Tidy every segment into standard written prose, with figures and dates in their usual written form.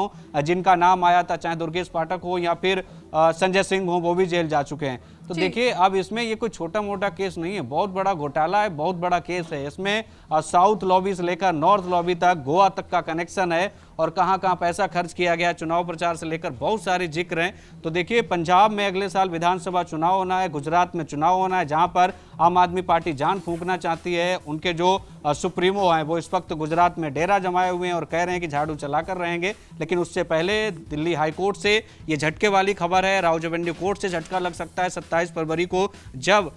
नेताओं जिनका नाम आया था, चाहे दुर्गेश पाठक हो या फिर संजय सिंह हो, वो भी जेल जा चुके हैं। तो देखिए, अब इसमें ये कोई छोटा मोटा केस नहीं है, बहुत बड़ा घोटाला है, बहुत बड़ा केस है। इसमें साउथ लॉबी से लेकर नॉर्थ लॉबी तक, गोवा तक का कनेक्शन है और कहां कहां पैसा खर्च किया गया, चुनाव प्रचार से लेकर बहुत सारे जिक्र हैं। तो देखिए, पंजाब में अगले साल विधानसभा चुनाव होना है, गुजरात में चुनाव होना है, जहां पर आम आदमी पार्टी जान फूंकना चाहती है। उनके जो सुप्रीमो हैं वो इस वक्त गुजरात में डेरा जमाए हुए हैं और कह रहे हैं कि झाड़ू चलाकर रहेंगे। लेकिन उससे पहले दिल्ली हाईकोर्ट से ये झटके वाली खबर है, राउज एवेन्यू कोर्ट से झटका लग सकता है 27 फरवरी को, जब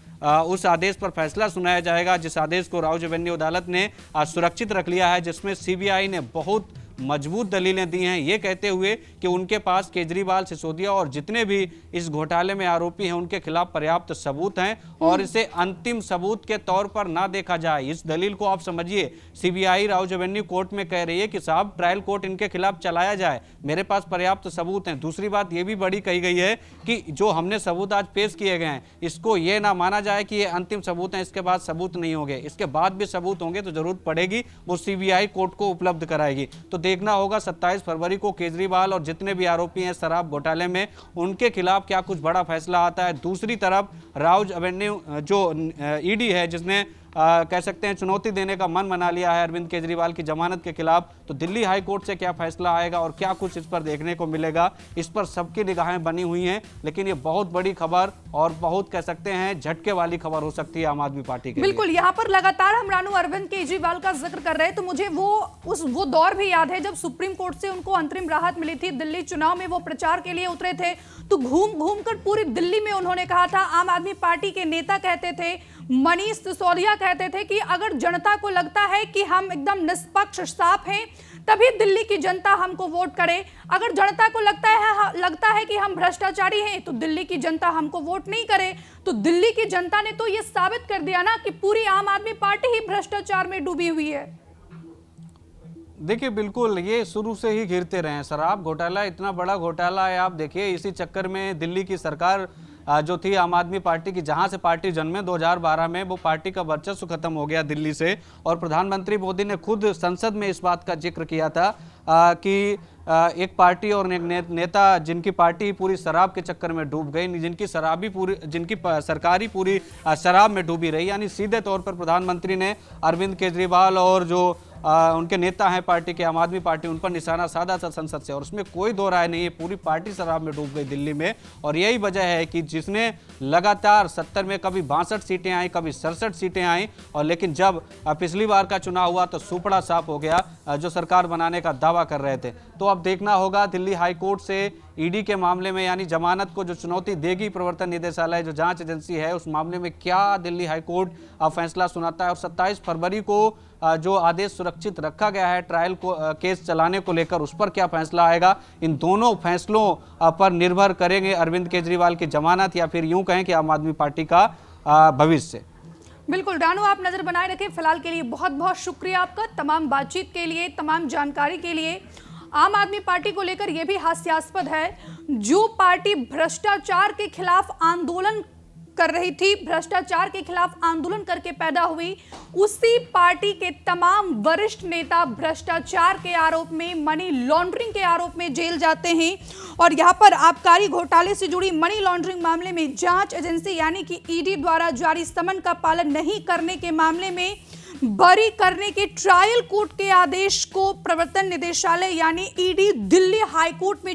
उस आदेश पर फैसला सुनाया जाएगा जिस आदेश को राउज एवेन्यू अदालत ने सुरक्षित रख लिया है, जिसमें सीबीआई ने बहुत मजबूत दलीलें दी हैं, ये कहते हुए कि उनके पास केजरीवाल, सिसोदिया और जितने भी इस घोटाले में आरोपी हैं उनके खिलाफ पर्याप्त सबूत हैं और इसे अंतिम सबूत के तौर पर ना देखा जाए। इस दलील को आप समझिए, सीबीआई राउज एवेन्यू कोर्ट में कह रही है कि साहब ट्रायल कोर्ट इनके खिलाफ चलाया जाए, मेरे पास पर्याप्त सबूत हैं। दूसरी बात ये भी बड़ी कही गई है कि जो हमने सबूत आज पेश किए गए हैं, इसको ये ना माना जाए कि ये अंतिम सबूत हैं, इसके बाद सबूत नहीं होंगे, इसके बाद भी सबूत होंगे तो जरूरत पड़ेगी वो सीबीआई कोर्ट को उपलब्ध कराएगी। तो देखना होगा 27 फरवरी को केजरीवाल और जितने भी आरोपी हैं शराब घोटाले में, उनके खिलाफ क्या कुछ बड़ा फैसला आता है। दूसरी तरफ राउज एवेन्यू जो ईडी है, जिसने कह सकते हैं चुनौती देने का मन बना लिया है अरविंद केजरीवाल की जमानत के खिलाफ, तो दिल्ली हाई कोर्ट से क्या फैसला आएगा और क्या कुछ इस पर देखने को मिलेगा, इस पर सबकी निगाहें बनी हुई हैं। लेकिन ये बहुत बड़ी खबर और बहुत कह सकते हैं झटके वाली खबर हो सकती है आम आदमी पार्टी के लिए। बिल्कुल, यहाँ पर लगातार हम रानू अरविंद केजरीवाल का जिक्र कर रहे हैं, तो मुझे वो दौर भी याद है जब सुप्रीम कोर्ट से उनको अंतरिम राहत मिली थी। दिल्ली चुनाव में वो प्रचार के लिए उतरे थे, तो घूम घूम कर पूरी दिल्ली में उन्होंने कहा था, आम आदमी पार्टी के नेता कहते थे, मनीष सिसोदिया कहते थे कि अगर जनता को लगता है कि हम एकदम निष्पक्ष साफ हैं, तभी दिल्ली की जनता हमको वोट करे। अगर जनता को लगता है कि हम भ्रष्टाचारी हैं, तो दिल्ली की जनता हमको वोट नहीं करे। तो दिल्ली की जनता ने तो ये साबित कर दिया ना कि पूरी आम आदमी पार्टी ही भ्रष्टाचार में डूबी हुई है। देखिए, बिल्कुल ये शुरू से ही घिरते रहे हैं। शराब घोटाला इतना बड़ा घोटाला है, आप देखिए इसी चक्कर में दिल्ली की सरकार जो थी आम आदमी पार्टी की, जहां से पार्टी जन्मे 2012 में, वो पार्टी का वर्चस्व खत्म हो गया दिल्ली से। और प्रधानमंत्री मोदी ने खुद संसद में इस बात का जिक्र किया था कि एक पार्टी और एक नेता जिनकी पार्टी पूरी शराब के चक्कर में डूब गई, जिनकी सरकारी पूरी शराब में डूबी रही। यानी सीधे तौर पर प्रधानमंत्री ने अरविंद केजरीवाल और जो उनके नेता हैं पार्टी के, आम आदमी पार्टी, उन पर निशाना साधा था संसद से। और उसमें कोई दो राय नहीं है, पूरी पार्टी शराब में डूब गई दिल्ली में। और यही वजह है कि जिसने लगातार 70 में कभी 62 सीटें आई, कभी 67 सीटें आई, और लेकिन जब पिछली बार का चुनाव हुआ तो सुपड़ा साफ हो गया जो सरकार बनाने का दावा कर रहे थे। तो अब देखना होगा दिल्ली हाई कोर्ट से ईडी के मामले में, यानी जमानत को जो चुनौती देगी प्रवर्तन निदेशालय, जो जांच एजेंसी है, उस मामले में क्या दिल्ली हाई कोर्ट फैसला सुनाता है। और 27 फरवरी को जो आदेश सुरक्षित रखा गया है ट्रायल को केस चलाने को लेकर, उस पर क्या फैसला आएगा। इन दोनों फैसलों पर निर्भर करेंगे अरविंद केजरीवाल की जमानत या फिर यूं कहें कि आम आदमी पार्टी का भविष्य। बिल्कुल रानू, आप नजर बनाए रखें। फिलहाल के लिए बहुत बहुत शुक्रिया आपका, तमाम बातचीत के लिए, तमाम जानकारी के लिए। आम आदमी पार्टी को लेकर यह भी हास्यास्पद है, जो पार्टी भ्रष्टाचार के खिलाफ आंदोलन कर रही थी, भ्रष्टाचार के खिलाफ आंदोलन करके पैदा हुई, उसी पार्टी के तमाम वरिष्ठ नेता भ्रष्टाचार के आरोप में, मनी लॉन्ड्रिंग के आरोप में जेल जाते हैं। और यहां पर आबकारी घोटाले से जुड़ी मनी लॉन्ड्रिंग मामले में जांच एजेंसी यानी कि ईडी द्वारा जारी समन का पालन नहीं करने के मामले में बरी करने के ट्रायल कोर्ट के आदेश को प्रवर्तन निदेशालय यानी ईडी दिल्ली हाई कोर्ट में